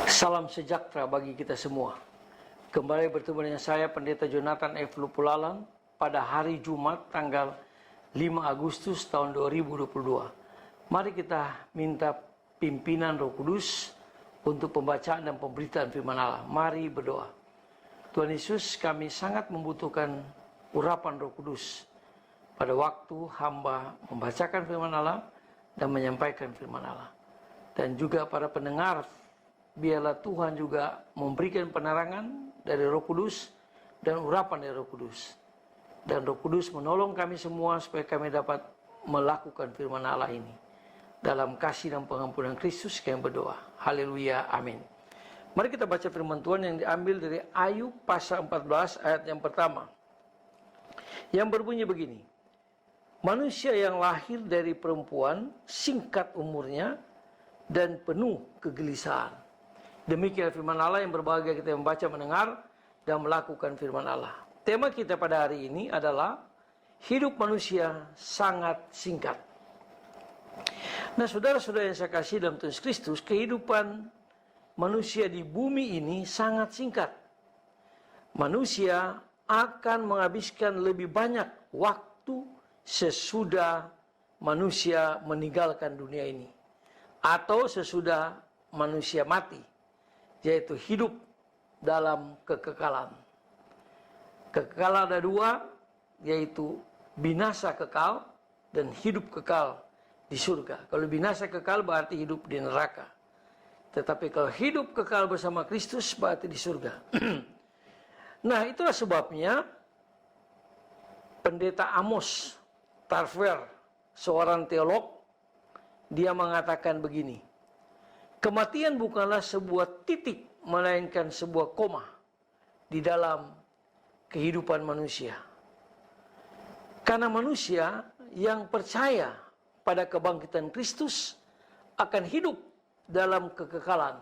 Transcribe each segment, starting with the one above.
Salam sejahtera bagi kita semua. Kembali bertemu dengan saya Pendeta Jonathan F. Lupulalan pada hari Jumat tanggal 5 Agustus tahun 2022. Mari kita minta pimpinan Roh Kudus untuk pembacaan dan pemberitaan firman Allah. Mari berdoa. Tuhan Yesus, kami sangat membutuhkan urapan Roh Kudus pada waktu hamba membacakan firman Allah dan menyampaikan firman Allah. Dan juga para pendengar, biarlah Tuhan juga memberikan penerangan dari Roh Kudus dan urapan dari Roh Kudus. Dan Roh Kudus menolong kami semua supaya kami dapat melakukan firman Allah ini. Dalam kasih dan pengampunan Kristus kami berdoa. Haleluya, amin. Mari kita baca firman Tuhan yang diambil dari Ayub pasal 14 ayat yang pertama. Yang berbunyi begini. Manusia yang lahir dari perempuan singkat umurnya dan penuh kegelisahan. Demikian firman Allah yang berbahagia kita membaca, mendengar, dan melakukan firman Allah. Tema kita pada hari ini adalah hidup manusia sangat singkat. Nah, saudara-saudara yang saya kasih dalam Tuhan Kristus, kehidupan manusia di bumi ini sangat singkat. Manusia akan menghabiskan lebih banyak waktu sesudah manusia meninggalkan dunia ini, atau sesudah manusia mati, yaitu hidup dalam kekekalan. Kekekalan ada dua, yaitu binasa kekal dan hidup kekal di surga. Kalau binasa kekal berarti hidup di neraka. Tetapi kalau hidup kekal bersama Kristus berarti di surga. Nah, itulah sebabnya Pendeta Amos Tarver, seorang teolog, dia mengatakan begini. Kematian bukanlah sebuah titik, melainkan sebuah koma di dalam kehidupan manusia. Karena manusia yang percaya pada kebangkitan Kristus akan hidup dalam kekekalan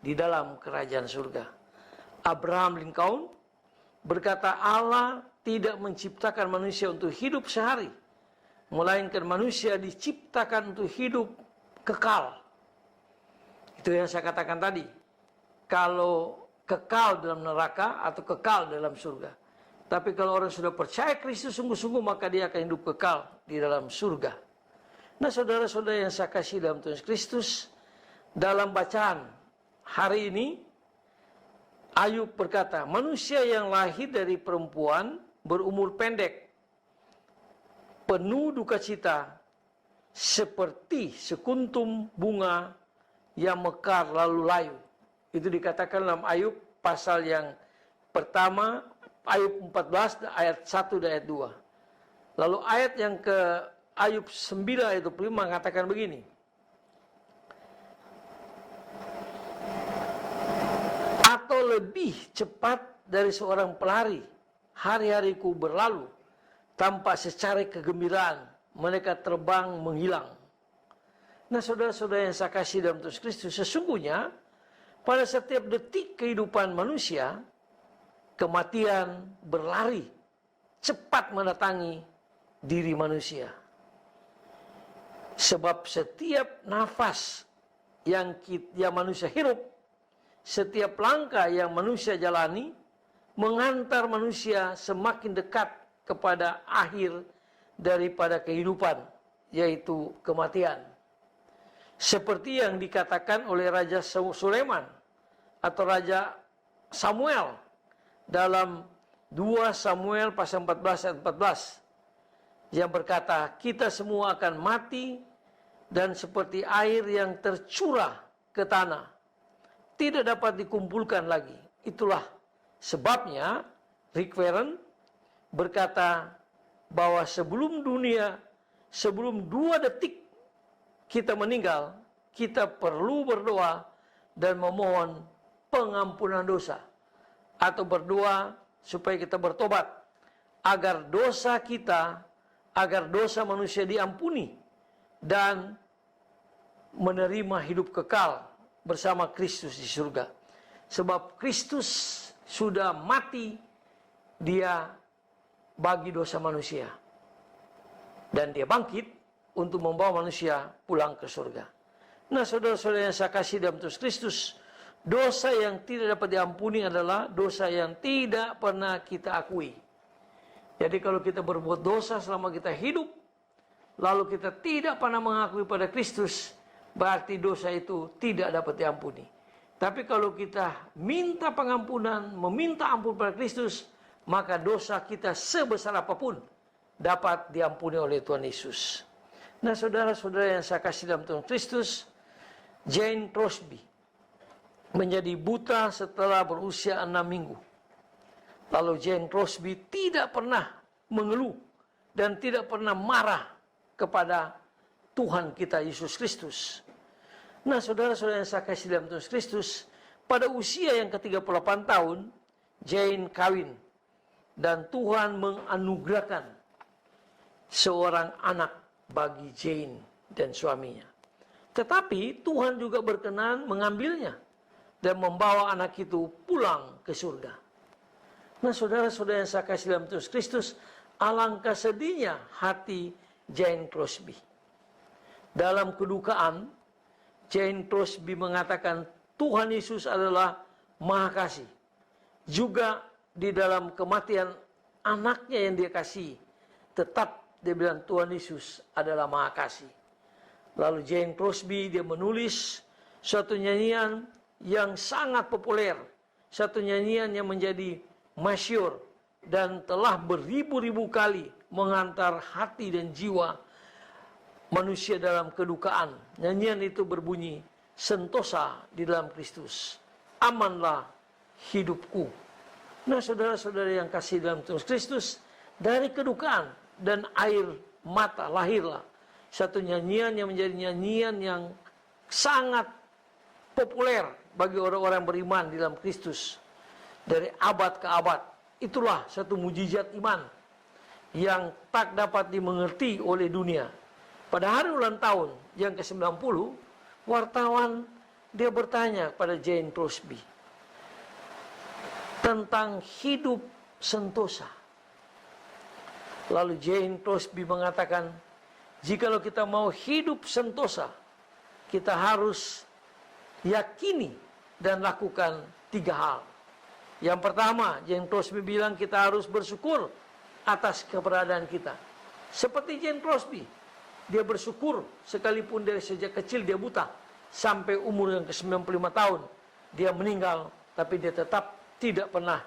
di dalam kerajaan surga. Abraham Lincoln berkata, Allah tidak menciptakan manusia untuk hidup sehari, melainkan manusia diciptakan untuk hidup kekal. Itu yang saya katakan tadi. Kalau kekal dalam neraka atau kekal dalam surga. Tapi kalau orang sudah percaya Kristus sungguh-sungguh, maka dia akan hidup kekal di dalam surga. Nah, saudara-saudara yang saya kasih dalam Tuhan Kristus, dalam bacaan hari ini, Ayub berkata, manusia yang lahir dari perempuan berumur pendek, penuh duka cita, seperti sekuntum bunga yang mekar lalu layu. Itu dikatakan dalam Ayub pasal yang pertama, Ayub 14 ayat 1 dan ayat 2. Lalu ayat yang ke Ayub 9 ayat 25 mengatakan begini. Atau lebih cepat dari seorang pelari, hari-hariku berlalu tanpa secari kegembiraan, mereka terbang menghilang. Nah, saudara-saudara yang saya kasih dalam Tuhan Kristus, sesungguhnya pada setiap detik kehidupan manusia, kematian berlari cepat mendatangi diri manusia. Sebab setiap nafas yang manusia hirup, setiap langkah yang manusia jalani, mengantar manusia semakin dekat kepada akhir daripada kehidupan, yaitu kematian. Seperti yang dikatakan oleh Raja Sulaiman atau Raja Samuel dalam 2 Samuel pasal 14 ayat 14 yang berkata, kita semua akan mati dan seperti air yang tercurah ke tanah, tidak dapat dikumpulkan lagi. Itulah sebabnya Rick Warren berkata bahwa sebelum 2 detik kita meninggal, kita perlu berdoa dan memohon pengampunan dosa. Atau berdoa supaya kita bertobat. Agar dosa kita, agar dosa manusia diampuni. Dan menerima hidup kekal bersama Kristus di surga. Sebab Kristus sudah mati, dia bagi dosa manusia. Dan dia bangkit untuk membawa manusia pulang ke surga. Nah, saudara-saudara yang saya kasih dalam Tuhan Kristus, Dosa yang tidak dapat diampuni adalah dosa yang tidak pernah kita akui. Jadi kalau kita berbuat dosa selama kita hidup, lalu kita tidak pernah mengakui pada Kristus, berarti dosa itu tidak dapat diampuni. Tapi kalau kita minta pengampunan, meminta ampun pada Kristus, maka dosa kita sebesar apapun dapat diampuni oleh Tuhan Yesus. Nah, saudara-saudara yang saya kasih dalam Tuhan Kristus, Jane Crosby menjadi buta setelah berusia 6 minggu. Lalu Jane Crosby tidak pernah mengeluh dan tidak pernah marah kepada Tuhan kita Yesus Kristus. Nah, saudara-saudara yang saya kasih dalam Tuhan Kristus, pada usia yang ke-38 tahun, Jane kawin. Dan Tuhan menganugerahkan seorang anak bagi Jane dan suaminya. Tetapi Tuhan juga berkenan mengambilnya dan membawa anak itu pulang ke surga. Nah, saudara-saudara yang saya kasih dalam Tuhan Kristus, alangkah sedihnya hati Jane Crosby. Dalam kedukaan, Jane Crosby mengatakan Tuhan Yesus adalah Maha Kasih. Juga di dalam kematian anaknya yang dia kasih, tetap dia bilang Tuhan Yesus adalah Maha Kasih. Lalu Jane Crosby dia menulis suatu nyanyian yang sangat populer, satu nyanyian yang menjadi masyhur dan telah beribu-ribu kali mengantar hati dan jiwa manusia dalam kedukaan. Nyanyian itu berbunyi, sentosa di dalam Kristus, amanlah hidupku. Nah, saudara-saudara yang kasih dalam Tuhan Kristus, dari kedukaan dan air mata lahirlah satu nyanyian yang menjadi nyanyian yang sangat populer bagi orang-orang beriman di dalam Kristus dari abad ke abad. Itulah satu mujizat iman yang tak dapat dimengerti oleh dunia. Pada hari ulang tahun yang ke-90, wartawan dia bertanya pada Jane Crosby tentang hidup sentosa. Lalu Jane Crosby mengatakan, jikalau kita mau hidup sentosa, kita harus yakini dan lakukan 3 hal. Yang pertama, Jane Crosby bilang kita harus bersyukur atas keberadaan kita. Seperti Jane Crosby, dia bersyukur sekalipun dari sejak kecil dia buta. Sampai umur yang ke-95 tahun, dia meninggal, tapi dia tetap tidak pernah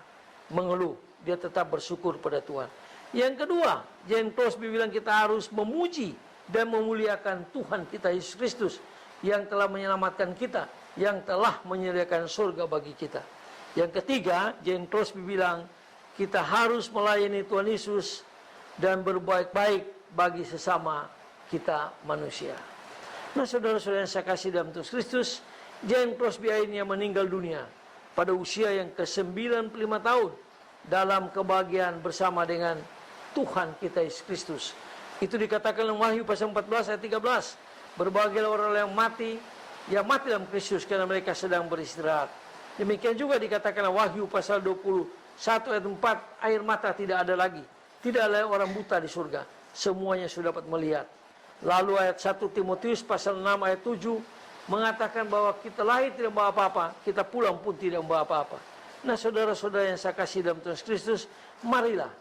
mengeluh. Dia tetap bersyukur pada Tuhan. Yang kedua, Jane Crosby bilang kita harus memuji dan memuliakan Tuhan kita Yesus Kristus yang telah menyelamatkan kita, yang telah menyediakan surga bagi kita. Yang ketiga, Jane Crosby bilang kita harus melayani Tuhan Yesus dan berbuat baik bagi sesama kita manusia. Nah, saudara-saudara yang saya kasih dalam Tuhan Kristus, Jane Crosby akhirnya meninggal dunia pada usia yang ke-95 tahun dalam kebahagiaan bersama dengan Tuhan kita Yesus Kristus. Itu dikatakan dalam Wahyu pasal 14 ayat 13. Berbahagialah orang yang mati dalam Kristus karena mereka sedang beristirahat. Demikian juga dikatakan dalam Wahyu pasal 21 ayat 4, air mata tidak ada lagi. Tidak ada orang buta di surga. Semuanya sudah dapat melihat. Lalu ayat 1 Timotius pasal 6 ayat 7 mengatakan bahwa kita lahir tidak membawa apa-apa, kita pulang pun tidak membawa apa-apa. Nah, saudara-saudara yang saya kasih dalam Tuhan Kristus, marilah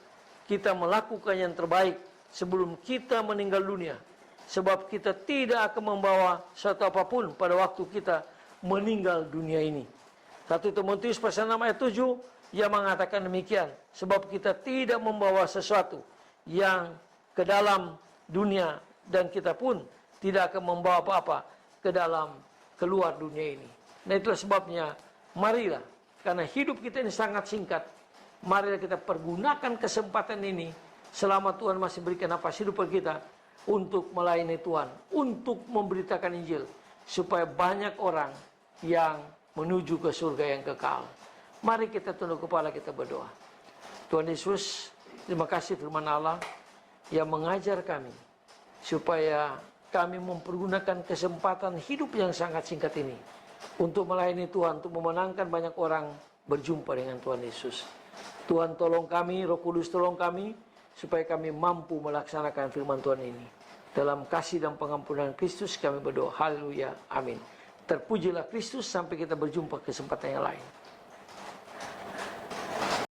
kita melakukan yang terbaik sebelum kita meninggal dunia. Sebab kita tidak akan membawa sesuatu apapun pada waktu kita meninggal dunia ini. 1 Timotius pasal 6 ayat 7 yang mengatakan demikian. Sebab kita tidak membawa sesuatu yang ke dalam dunia dan kita pun tidak akan membawa apa-apa ke dalam keluar dunia ini. Nah, itulah sebabnya marilah, karena hidup kita ini sangat singkat, marilah kita pergunakan kesempatan ini selama Tuhan masih berikan nafas hidup bagi kita untuk melayani Tuhan, untuk memberitakan Injil supaya banyak orang yang menuju ke surga yang kekal. Mari kita tunduk kepala, kita berdoa. Tuhan Yesus, terima kasih firman Allah yang mengajar kami supaya kami mempergunakan kesempatan hidup yang sangat singkat ini untuk melayani Tuhan, untuk memenangkan banyak orang berjumpa dengan Tuhan Yesus. Tuhan tolong kami, Roh Kudus tolong kami, supaya kami mampu melaksanakan firman Tuhan ini. Dalam kasih dan pengampunan Kristus kami berdoa. Haleluya. Amin. Terpujilah Kristus, sampai kita berjumpa kesempatan yang lain.